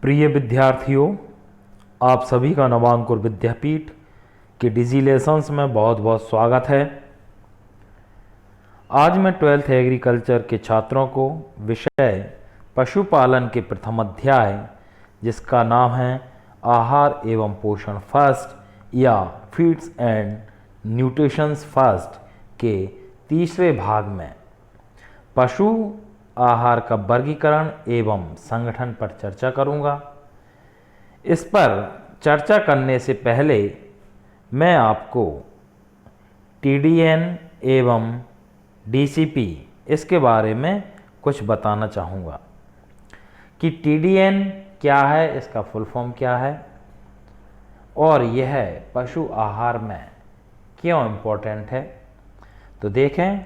प्रिय विद्यार्थियों, आप सभी का नवांकुर विद्यापीठ के डिजी लेसन्स में बहुत बहुत स्वागत है। आज मैं 12th एग्रीकल्चर के छात्रों को विषय पशुपालन के प्रथम अध्याय, जिसका नाम है आहार एवं पोषण फर्स्ट या फीड्स एंड न्यूट्रिशंस फर्स्ट के तीसरे भाग में पशु आहार का वर्गीकरण एवं संगठन पर चर्चा करूंगा। इस पर चर्चा करने से पहले मैं आपको टीडीएन एवं डीसीपी इसके बारे में कुछ बताना चाहूँगा कि टीडीएन क्या है, इसका फुल फॉर्म क्या है और यह पशु आहार में क्यों इम्पोर्टेंट है। तो देखें,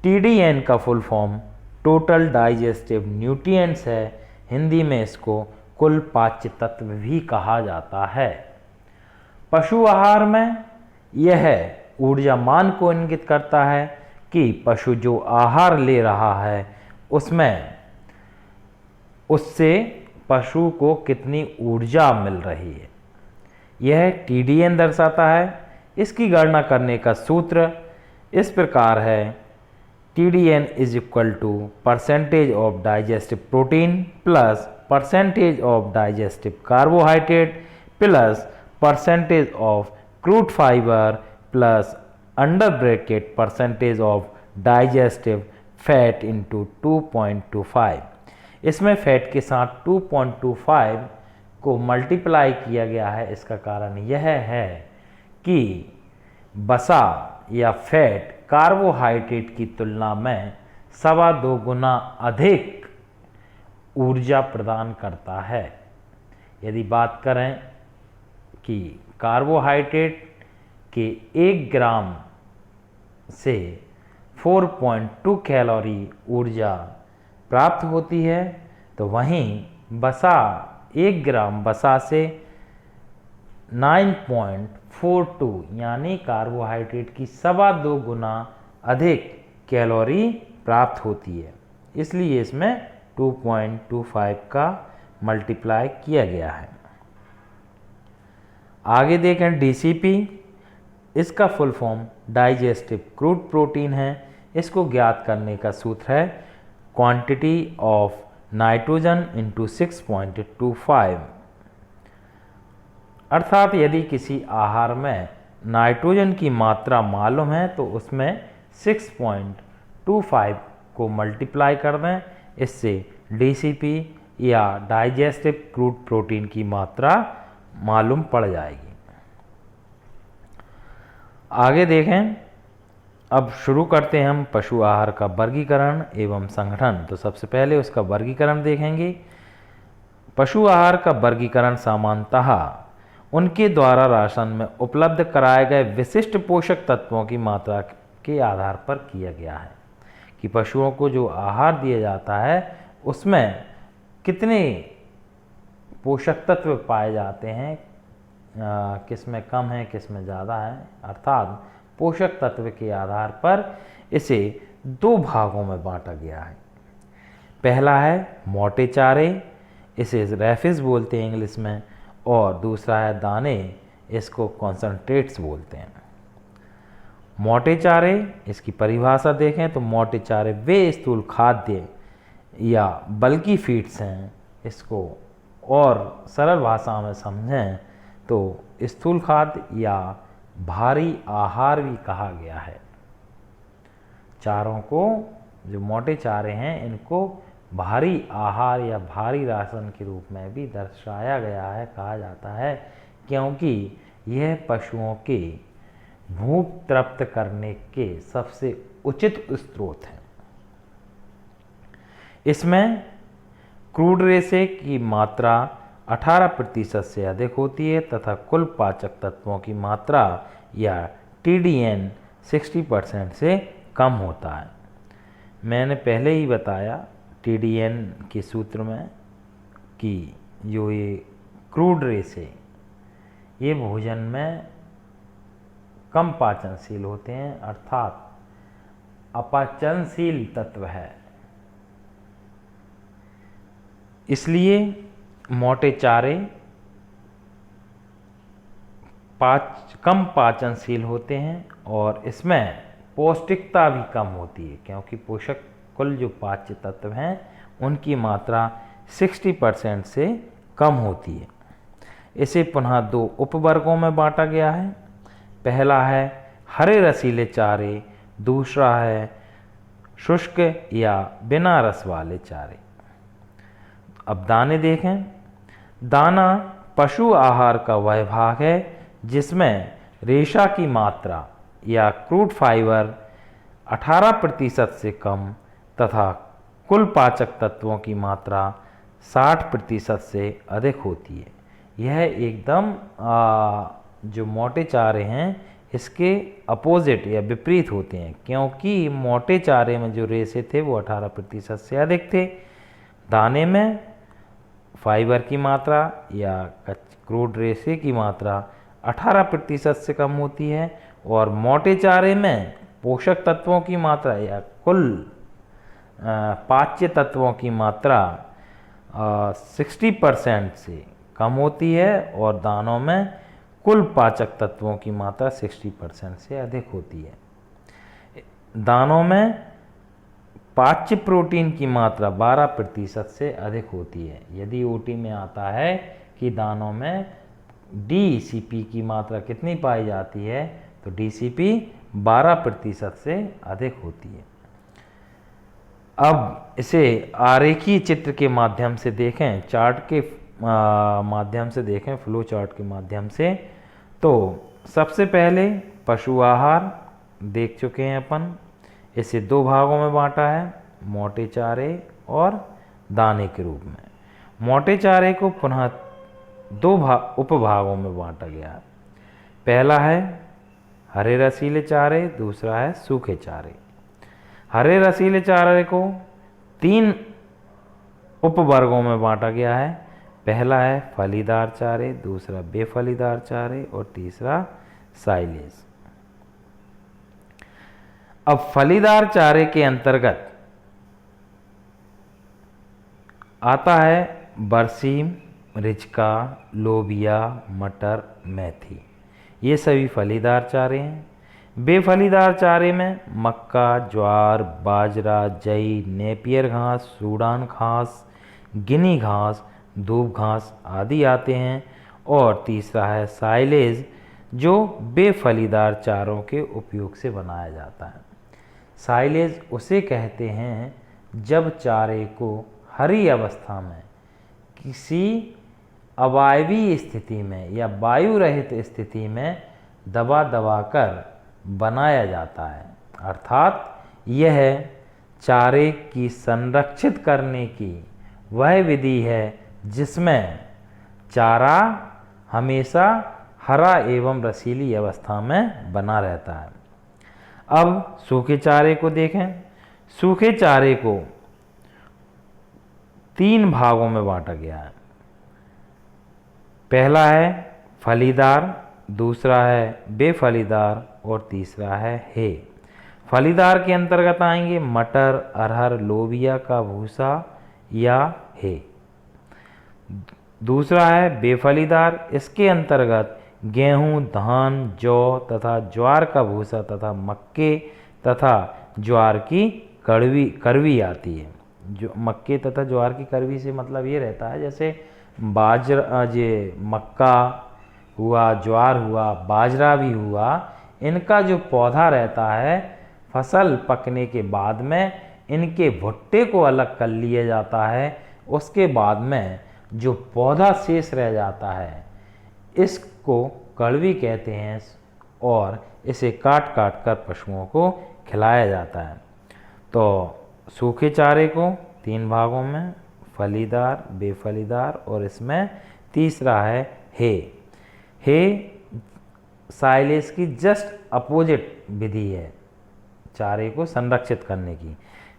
टीडीएन का full form total digestive nutrients है। हिंदी में इसको कुल पाच्य तत्व भी कहा जाता है। पशु आहार में यह ऊर्जा मान को इंगित करता है कि पशु जो आहार ले रहा है उससे पशु को कितनी ऊर्जा मिल रही है, यह टीडीएन दर्शाता है। इसकी गणना करने का सूत्र इस प्रकार है, TDN is equal to percentage of digestive protein plus percentage of digestive carbohydrate plus percentage of crude fiber plus under bracket percentage of digestive fat into 2.25। इसमें फैट के साथ 2.25 को मल्टीप्लाई किया गया है। इसका कारण यह है कि वसा या फैट कार्बोहाइड्रेट की तुलना में 2.25 गुना अधिक ऊर्जा प्रदान करता है। यदि बात करें कि कार्बोहाइड्रेट के 1 ग्राम से 4.2 कैलोरी ऊर्जा प्राप्त होती है, तो वहीं वसा 1 ग्राम वसा से 9.42 यानी कार्बोहाइड्रेट की 2.25 गुना अधिक कैलोरी प्राप्त होती है। इसलिए इसमें 2.25 का मल्टीप्लाई किया गया है। आगे देखें डीसीपी, इसका full form digestive crude protein है। इसको ज्ञात करने का सूत्र है क्वांटिटी ऑफ नाइट्रोजन इंटू 6.25। अर्थात यदि किसी आहार में नाइट्रोजन की मात्रा मालूम है तो उसमें 6.25 को मल्टीप्लाई कर दें। इससे डीसीपी या डाइजेस्टिव क्रूड प्रोटीन की मात्रा मालूम पड़ जाएगी। आगे देखें, अब शुरू करते हैं हम पशु आहार का वर्गीकरण एवं संगठन। तो सबसे पहले उसका वर्गीकरण देखेंगे। पशु आहार का वर्गीकरण सामान्यतः उनके द्वारा राशन में उपलब्ध कराए गए विशिष्ट पोषक तत्वों की मात्रा के आधार पर किया गया है कि पशुओं को जो आहार दिया जाता है उसमें कितने पोषक तत्व पाए जाते हैं, किस में कम है किस में ज़्यादा है। अर्थात पोषक तत्व के आधार पर इसे 2 भागों में बांटा गया है। पहला है मोटे चारे, इसे रेफिस बोलते हैं इंग्लिश में, और दूसरा है दाने, इसको कॉन्सनट्रेट्स बोलते हैं। मोटे चारे, इसकी परिभाषा देखें तो मोटे चारे वे स्थूल खाद्य या बल्कि फीड्स हैं। इसको और सरल भाषा में समझें तो स्थूल खाद्य या भारी आहार भी कहा गया है। चारों को, जो मोटे चारे हैं, इनको भारी आहार या भारी राशन के रूप में भी दर्शाया गया है, कहा जाता है, क्योंकि यह पशुओं के भूख तृप्त करने के सबसे उचित स्रोत हैं। इसमें क्रूड रेशे की मात्रा 18% से अधिक होती है तथा कुल पाचक तत्वों की मात्रा या टीडीएन 60% से कम होता है। मैंने पहले ही बताया टीडीएन के सूत्र में कि जो ये क्रूड रेशे ये भोजन में कम पाचनशील होते हैं, अर्थात अपाचनशील तत्व है। इसलिए मोटे चारे कम पाचनशील होते हैं और इसमें पौष्टिकता भी कम होती है, क्योंकि पोषक कुल जो पाच्य तत्व हैं उनकी मात्रा 60% से कम होती है। इसे पुनः दो उपवर्गों में बांटा गया है। पहला है हरे रसीले चारे, दूसरा है शुष्क या बिना रस वाले चारे। अब दाने देखें। दाना पशु आहार का वह भाग है जिसमें रेशा की मात्रा या क्रूड फाइबर 18% से कम तथा कुल पाचक तत्वों की मात्रा 60% से अधिक होती है। यह एकदम जो मोटे चारे हैं इसके अपोजिट या विपरीत होते हैं, क्योंकि मोटे चारे में जो रेशे थे वो 18% से अधिक थे। दाने में फाइबर की मात्रा या क्रूड रेशे की मात्रा 18% से कम होती है और मोटे चारे में पोषक तत्वों की मात्रा या कुल पाच्य तत्वों की मात्रा 60% से कम होती है और दानों में कुल पाचक तत्वों की मात्रा 60% से अधिक होती है। दानों में पाच्य प्रोटीन की मात्रा 12% से अधिक होती है। यदि ओटी में आता है कि दानों में डीसीपी की मात्रा कितनी पाई जाती है, तो डीसीपी 12% से अधिक होती है। अब इसे आरेखीय चित्र के माध्यम से देखें, चार्ट के माध्यम से देखें, फ्लो चार्ट के माध्यम से। तो सबसे पहले पशु आहार देख चुके हैं अपन। इसे दो भागों में बांटा है, मोटे चारे और दाने के रूप में। मोटे चारे को पुनः दो उपभागों में बांटा गया है। पहला है हरे रसीले चारे, दूसरा है सूखे चारे। हरे रसीले चारे को 3 उपवर्गों में बांटा गया है। पहला है फलीदार चारे, दूसरा बेफलीदार चारे और तीसरा साइलेज। अब फलीदार चारे के अंतर्गत आता है बरसीम, रिचका, लोबिया, मटर, मेथी। ये सभी फलीदार चारे हैं। बेफलीदार चारे में मक्का, ज्वार, बाजरा, जई, नेपियर घास, सूडान घास, गिनी घास, दूब घास आदि आते हैं। और तीसरा है साइलेज, जो बेफलीदार चारों के उपयोग से बनाया जाता है। साइलेज उसे कहते हैं जब चारे को हरी अवस्था में किसी अवायवीय स्थिति में या वायु रहित स्थिति में दबा दबा कर बनाया जाता है। अर्थात यह चारे की संरक्षित करने की वह विधि है जिसमें चारा हमेशा हरा एवं रसीली अवस्था में बना रहता है। अब सूखे चारे को देखें। सूखे चारे को 3 भागों में बांटा गया है। पहला है फलीदार, दूसरा है बेफलीदार और तीसरा है हे। फलीदार के अंतर्गत आएंगे मटर, अरहर, लोबिया का भूसा या हे। दूसरा है बेफलीदार, इसके अंतर्गत गेहूं, धान, जौ तथा ज्वार का भूसा तथा मक्के तथा ज्वार की करवी आती है। जो मक्के तथा ज्वार की करवी से मतलब ये रहता है जैसे बाजरा, ये मक्का हुआ, ज्वार हुआ, बाजरा भी हुआ, इनका जो पौधा रहता है फसल पकने के बाद में इनके भुट्टे को अलग कर लिया जाता है। उसके बाद में जो पौधा शेष रह जाता है इसको कड़वी कहते हैं और इसे काट काट कर पशुओं को खिलाया जाता है। तो सूखे चारे को 3 भागों में, फलीदार, बेफलीदार और इसमें तीसरा है हे। हे साइलेज की जस्ट अपोजिट विधि है चारे को संरक्षित करने की।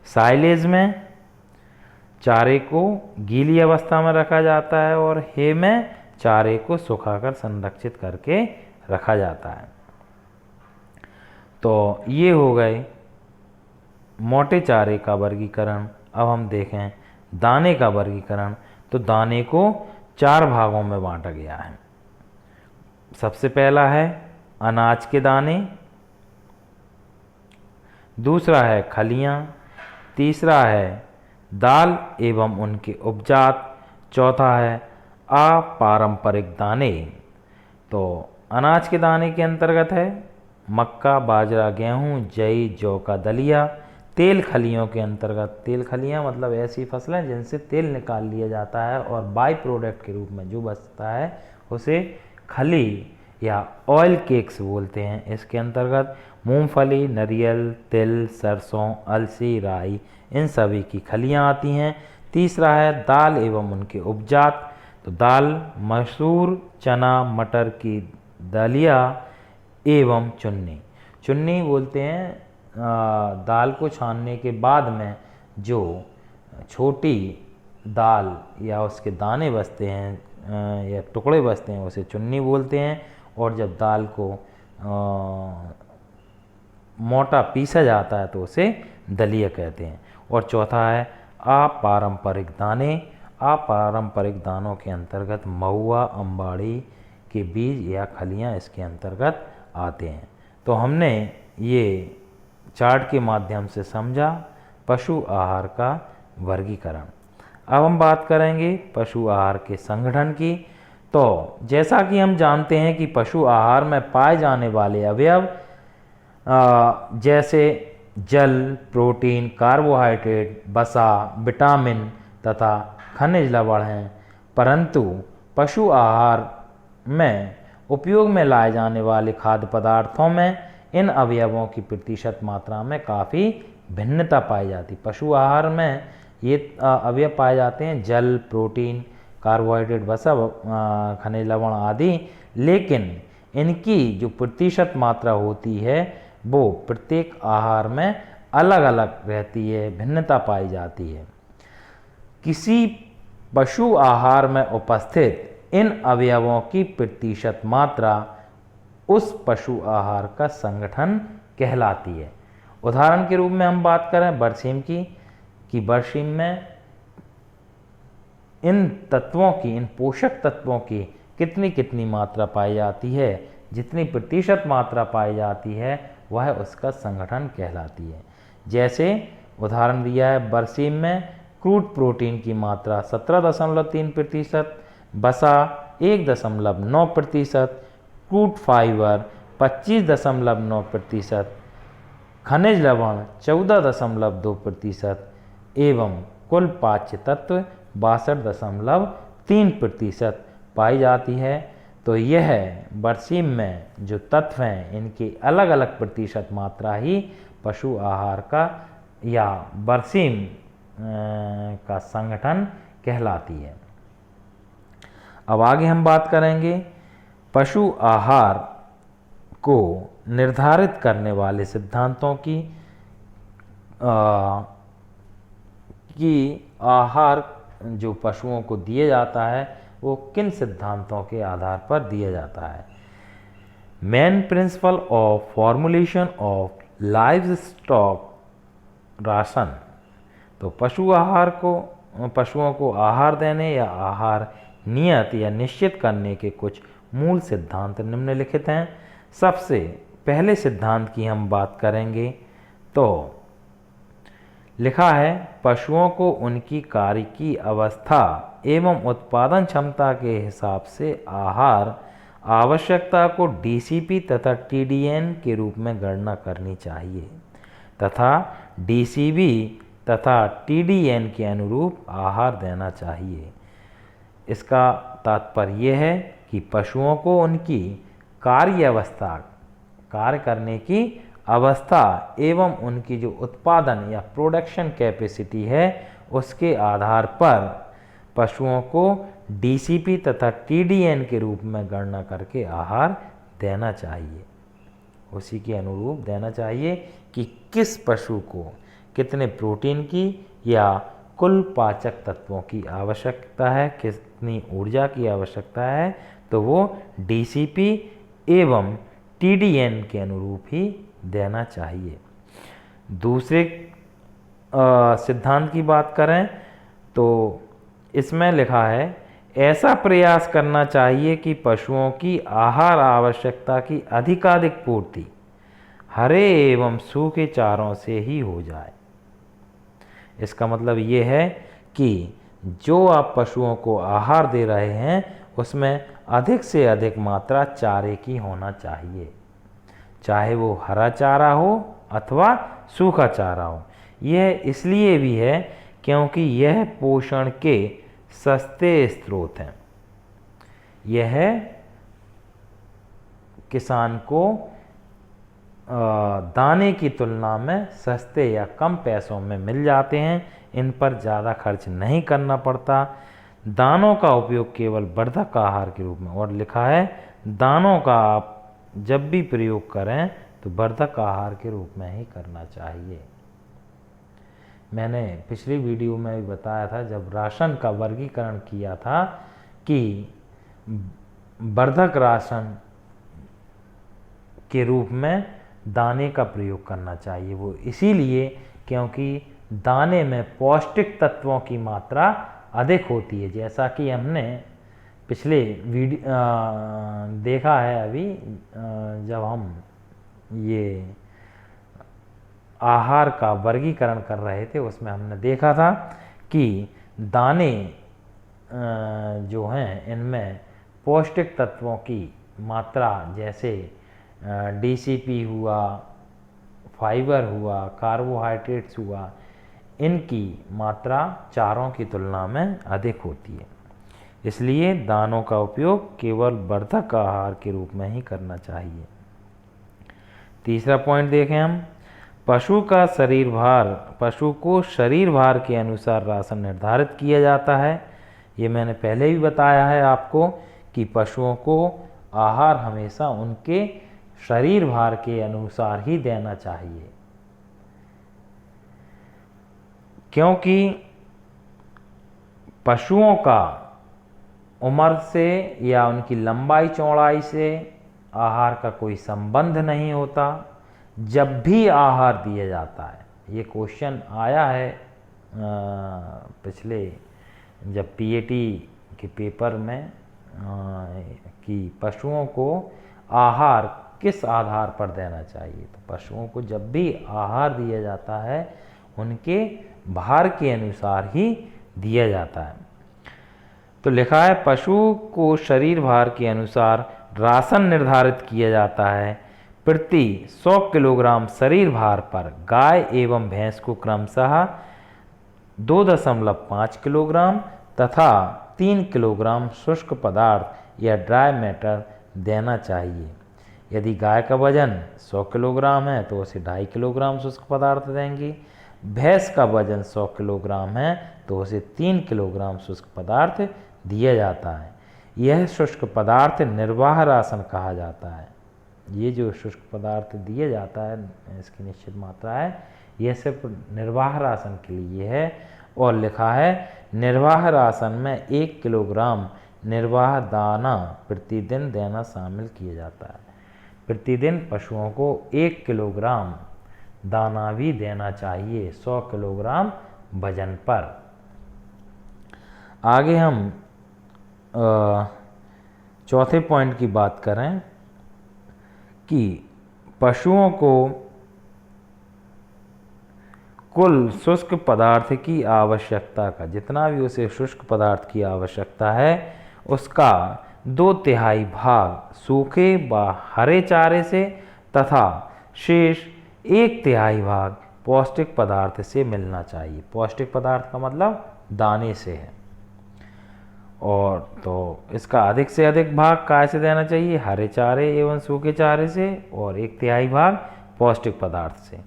साइलेज में चारे को गीली अवस्था में रखा जाता है और हे में चारे को सुखाकर संरक्षित करके रखा जाता है। तो ये हो गए मोटे चारे का वर्गीकरण। अब हम देखें दाने का वर्गीकरण। तो दाने को 4 भागों में बांटा गया है। सबसे पहला है अनाज के दाने, दूसरा है खलियां, तीसरा है दाल एवं उनके उपजात, चौथा है अपारंपरिक दाने। तो अनाज के दाने के अंतर्गत है मक्का, बाजरा, गेहूं, जई, जौ का दलिया। तेल खलियों के अंतर्गत, तेल खलियां मतलब ऐसी फसलें जिनसे तेल निकाल लिया जाता है और बाई प्रोडक्ट के रूप में जो बचता है उसे खली या ऑयल केक्स बोलते हैं। इसके अंतर्गत मूंगफली, नारियल, तिल, सरसों, अलसी, राई, इन सभी की खलियां आती हैं। तीसरा है दाल एवं उनके उपजात। तो दाल मसूर, चना, मटर की दलिया एवं चुन्नी। चुन्नी बोलते हैं दाल को छानने के बाद में जो छोटी दाल या उसके दाने बचते हैं या टुकड़े बचते हैं उसे चुन्नी बोलते हैं। और जब दाल को मोटा पीसा जाता है तो उसे दलिया कहते हैं। और चौथा है अपारंपरिक दाने। अपारंपरिक दानों के अंतर्गत महुआ, अम्बाड़ी के बीज या खलियां इसके अंतर्गत आते हैं। तो हमने ये चार्ट के माध्यम से समझा पशु आहार का वर्गीकरण। अब हम बात करेंगे पशु आहार के संगठन की। तो जैसा कि हम जानते हैं कि पशु आहार में पाए जाने वाले अवयव जैसे जल, प्रोटीन, कार्बोहाइड्रेट, वसा, विटामिन तथा खनिज लवण हैं, परंतु पशु आहार में उपयोग में लाए जाने वाले खाद्य पदार्थों में इन अवयवों की प्रतिशत मात्रा में काफ़ी भिन्नता पाई जाती। पशु आहार में ये अवयव पाए जाते हैं जल, प्रोटीन, कार्बोहाइड्रेट, वसा, खनिज लवण आदि, लेकिन इनकी जो प्रतिशत मात्रा होती है वो प्रत्येक आहार में अलग अलग रहती है, भिन्नता पाई जाती है। किसी पशु आहार में उपस्थित इन अवयवों की प्रतिशत मात्रा उस पशु आहार का संगठन कहलाती है। उदाहरण के रूप में हम बात करें बरसीम की, कि बरसीम में इन तत्वों की, इन पोषक तत्वों की कितनी कितनी मात्रा पाई जाती है, जितनी प्रतिशत मात्रा पाई जाती है वह उसका संगठन कहलाती है। जैसे उदाहरण दिया है बरसीम में क्रूड प्रोटीन की मात्रा 17.3%, वसा 1.9%, क्रूड फाइबर 25.9%, खनिज लवण 14.2% एवं कुल पाच्य तत्व 62.3% पाई जाती है। तो यह बरसीम में जो तत्व हैं इनकी अलग अलग प्रतिशत मात्रा ही पशु आहार का या बरसीम का संगठन कहलाती है। अब आगे हम बात करेंगे पशु आहार को निर्धारित करने वाले सिद्धांतों की आहार जो पशुओं को दिया जाता है वो किन सिद्धांतों के आधार पर दिया जाता है। Main principle of formulation of live stock ration. तो पशुओं को आहार देने या आहार नियत या निश्चित करने के कुछ मूल सिद्धांत निम्नलिखित हैं। सबसे पहले सिद्धांत की हम बात करेंगे तो लिखा है पशुओं को उनकी कार्य की अवस्था एवं उत्पादन क्षमता के हिसाब से आहार आवश्यकता को डीसीपी तथा टीडीएन के रूप में गणना करनी चाहिए तथा डीसीबी तथा टीडीएन के अनुरूप आहार देना चाहिए। इसका तात्पर्य यह है कि पशुओं को उनकी कार्य करने की अवस्था एवं उनकी जो उत्पादन या प्रोडक्शन कैपेसिटी है उसके आधार पर पशुओं को डीसीपी तथा टीडीएन के रूप में गणना करके आहार देना चाहिए। उसी के अनुरूप देना चाहिए कि किस पशु को कितने प्रोटीन की या कुल पाचक तत्वों की आवश्यकता है, कितनी ऊर्जा की आवश्यकता है, तो वो डीसीपी एवं टीडीएन के अनुरूप ही देना चाहिए। दूसरे सिद्धांत की बात करें तो इसमें लिखा है ऐसा प्रयास करना चाहिए कि पशुओं की आहार आवश्यकता की अधिकाधिक पूर्ति हरे एवं सूखे चारों से ही हो जाए। इसका मतलब ये है कि जो आप पशुओं को आहार दे रहे हैं उसमें अधिक से अधिक मात्रा चारे की होना चाहिए, चाहे वो हरा चारा हो अथवा सूखा चारा हो। यह इसलिए भी है क्योंकि यह पोषण के सस्ते स्रोत हैं। यह किसान को दाने की तुलना में सस्ते या कम पैसों में मिल जाते हैं, इन पर ज़्यादा खर्च नहीं करना पड़ता। दानों का उपयोग केवल वर्धक आहार के रूप में, और लिखा है दानों का आप जब भी प्रयोग करें तो वर्धक आहार के रूप में ही करना चाहिए। मैंने पिछली वीडियो में भी बताया था जब राशन का वर्गीकरण किया था कि वर्धक राशन के रूप में दाने का प्रयोग करना चाहिए। वो इसीलिए क्योंकि दाने में पौष्टिक तत्वों की मात्रा अधिक होती है, जैसा कि हमने पिछले वीडियो देखा है। अभी जब हम ये आहार का वर्गीकरण कर रहे थे उसमें हमने देखा था कि दाने जो हैं इनमें पौष्टिक तत्वों की मात्रा जैसे डीसीपी हुआ, फाइबर हुआ, कार्बोहाइड्रेट्स हुआ, इनकी मात्रा चारों की तुलना में अधिक होती है। इसलिए दानों का उपयोग केवल वर्धक आहार के रूप में ही करना चाहिए। तीसरा पॉइंट देखें हम, पशु को शरीर भार के अनुसार राशन निर्धारित किया जाता है। ये मैंने पहले भी बताया है आपको कि पशुओं को आहार हमेशा उनके शरीर भार के अनुसार ही देना चाहिए, क्योंकि पशुओं का उम्र से या उनकी लंबाई चौड़ाई से आहार का कोई संबंध नहीं होता। जब भी आहार दिया जाता है, ये क्वेश्चन आया है पिछले जब पीएटी के पेपर में कि पशुओं को आहार किस आधार पर देना चाहिए। तो पशुओं को जब भी आहार दिया जाता है उनके भार के अनुसार ही दिया जाता है। तो लिखा है पशु को शरीर भार के अनुसार राशन निर्धारित किया जाता है। प्रति 100 किलोग्राम शरीर भार पर गाय एवं भैंस को क्रमशः 2.5 किलोग्राम तथा 3 किलोग्राम शुष्क पदार्थ या ड्राई मैटर देना चाहिए। यदि गाय का वजन 100 किलोग्राम है तो उसे 2.5 किलोग्राम शुष्क पदार्थ देंगे। भैंस का वजन 100 किलोग्राम है तो उसे 3 किलोग्राम शुष्क पदार्थ दिया जाता है। यह शुष्क पदार्थ निर्वाह राशन कहा जाता है। ये जो शुष्क पदार्थ दिया जाता है, इसकी निश्चित मात्रा है, यह सिर्फ निर्वाह राशन के लिए है। और लिखा है निर्वाह राशन में 1 किलोग्राम निर्वाह दाना प्रतिदिन देना शामिल किया जाता है। प्रतिदिन पशुओं को 1 किलोग्राम दाना भी देना चाहिए 100 किलोग्राम वजन पर। आगे हम चौथे पॉइंट की बात करें कि पशुओं को कुल शुष्क पदार्थ की आवश्यकता का, जितना भी उसे शुष्क पदार्थ की आवश्यकता है उसका 2/3 भाग सूखे व हरे चारे से तथा शेष 1/3 भाग पौष्टिक पदार्थ से मिलना चाहिए। पौष्टिक पदार्थ का मतलब दाने से है। और तो इसका अधिक से अधिक भाग काय से देना चाहिए? हरे चारे एवं सूखे चारे से, और 1/3 भाग पौष्टिक पदार्थ से।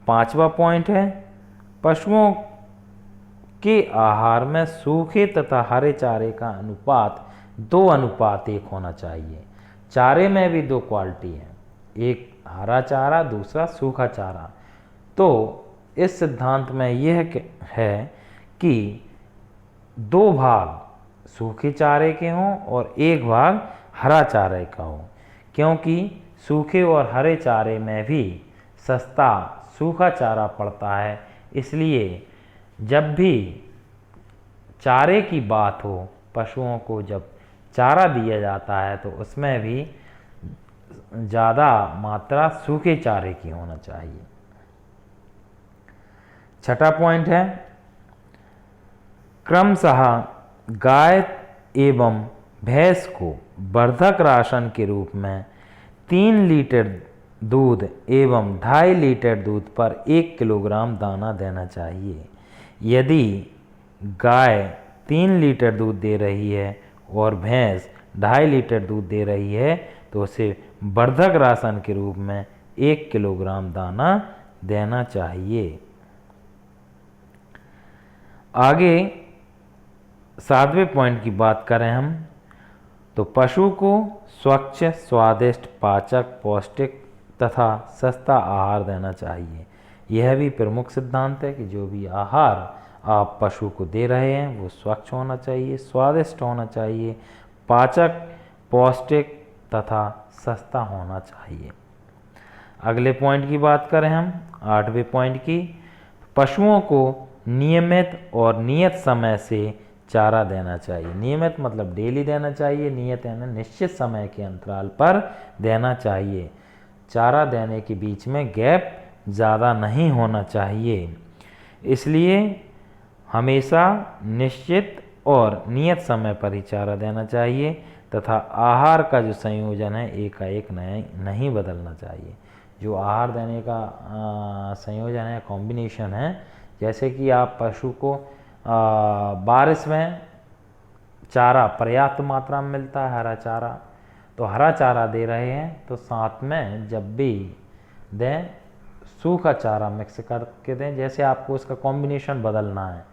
5वां पॉइंट है पशुओं के आहार में सूखे तथा हरे चारे का अनुपात 2:1 होना चाहिए। चारे में भी 2 क्वालिटी है, एक हरा चारा, दूसरा सूखा चारा। तो इस सिद्धांत में यह है कि 2 भाग सूखे चारे के हों और 1 भाग हरा चारे का हो, क्योंकि सूखे और हरे चारे में भी सस्ता सूखा चारा पड़ता है। इसलिए जब भी चारे की बात हो पशुओं को जब चारा दिया जाता है तो उसमें भी ज़्यादा मात्रा सूखे चारे की होना चाहिए। छठा पॉइंट है, क्रमशः गाय एवं भैंस को वर्धक राशन के रूप में 3 लीटर दूध एवं 2.5 लीटर दूध पर 1 किलोग्राम दाना देना चाहिए। यदि गाय 3 लीटर दूध दे रही है और भैंस 2.5 लीटर दूध दे रही है तो उसे वर्धक राशन के रूप में 1 किलोग्राम दाना देना चाहिए। आगे 7वें पॉइंट की बात करें हम तो पशु को स्वच्छ, स्वादिष्ट, पाचक, पौष्टिक तथा सस्ता आहार देना चाहिए। यह भी प्रमुख सिद्धांत है कि जो भी आहार आप पशु को दे रहे हैं वो स्वच्छ होना चाहिए, स्वादिष्ट होना चाहिए, पाचक, पौष्टिक तथा सस्ता होना चाहिए। अगले पॉइंट की बात करें हम 8वें पॉइंट की, पशुओं को नियमित और नियत समय से चारा देना चाहिए। नियमित मतलब डेली देना चाहिए, नियत यानी निश्चित समय के अंतराल पर देना चाहिए। चारा देने के बीच में गैप ज़्यादा नहीं होना चाहिए। इसलिए हमेशा निश्चित और नियत समय पर ही चारा देना चाहिए तथा आहार का जो संयोजन है एकाएक नहीं बदलना चाहिए। जो आहार देने का संयोजन है, कॉम्बिनेशन है, जैसे कि आप पशु को बारिश में चारा पर्याप्त मात्रा में मिलता है, हरा चारा, तो हरा चारा दे रहे हैं तो साथ में जब भी दें सूखा चारा मिक्स करके दें। जैसे आपको उसका कॉम्बिनेशन बदलना है।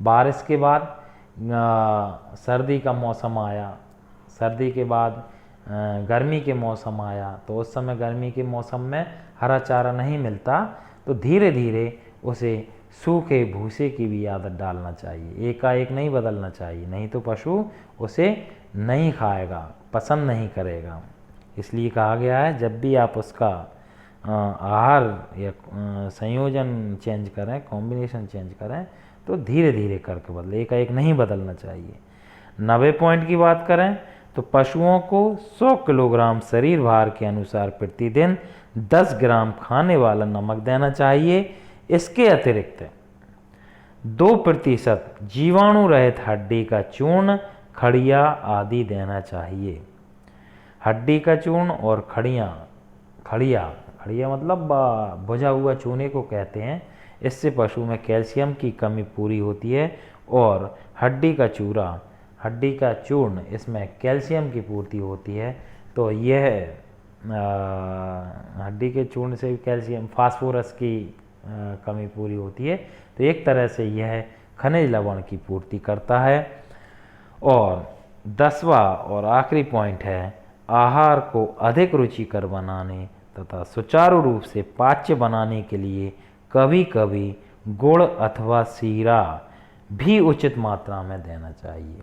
बारिश के बाद सर्दी का मौसम आया, सर्दी के बाद गर्मी के मौसम आया, तो उस समय गर्मी के मौसम में हरा चारा नहीं मिलता तो धीरे धीरे उसे सूखे भूसे की भी आदत डालना चाहिए। एकाएक नहीं बदलना चाहिए, नहीं तो पशु उसे नहीं खाएगा, पसंद नहीं करेगा। इसलिए कहा गया है जब भी आप उसका आहार या संयोजन चेंज करें, कॉम्बिनेशन चेंज करें तो धीरे धीरे करके बदले, एकाएक नहीं बदलना चाहिए। 90 पॉइंट की बात करें तो पशुओं को 100 किलोग्राम शरीर भार के अनुसार प्रतिदिन 10 ग्राम खाने वाला नमक देना चाहिए। इसके अतिरिक्त 2% जीवाणु रहित हड्डी का चूर्ण, खड़िया आदि देना चाहिए। हड्डी का चूर्ण और खड़िया मतलब भुजा हुआ चूने को कहते हैं। इससे पशु में कैल्शियम की कमी पूरी होती है और हड्डी का चूर्ण इसमें कैल्शियम की पूर्ति होती है। तो यह हड्डी के चूर्ण से कैल्शियम, फास्फोरस की कमी पूरी होती है। तो एक तरह से यह खनिज लवण की पूर्ति करता है। और 10वां और आखिरी पॉइंट है, आहार को अधिक रुचिकर बनाने तथा सुचारू रूप से पाच्य बनाने के लिए कभी कभी गुड़ अथवा सीरा भी उचित मात्रा में देना चाहिए।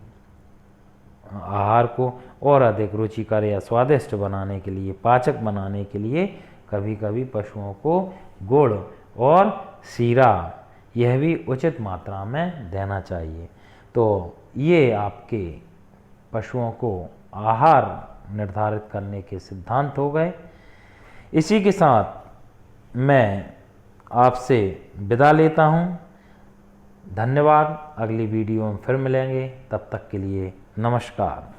आहार को और अधिक रुचिकर या स्वादिष्ट बनाने के लिए, पाचक बनाने के लिए कभी कभी पशुओं को गुड़ और सीरा यह भी उचित मात्रा में देना चाहिए। तो ये आपके पशुओं को आहार निर्धारित करने के सिद्धांत हो गए। इसी के साथ मैं आपसे विदा लेता हूँ। धन्यवाद। अगली वीडियो में फिर मिलेंगे, तब तक के लिए नमस्कार।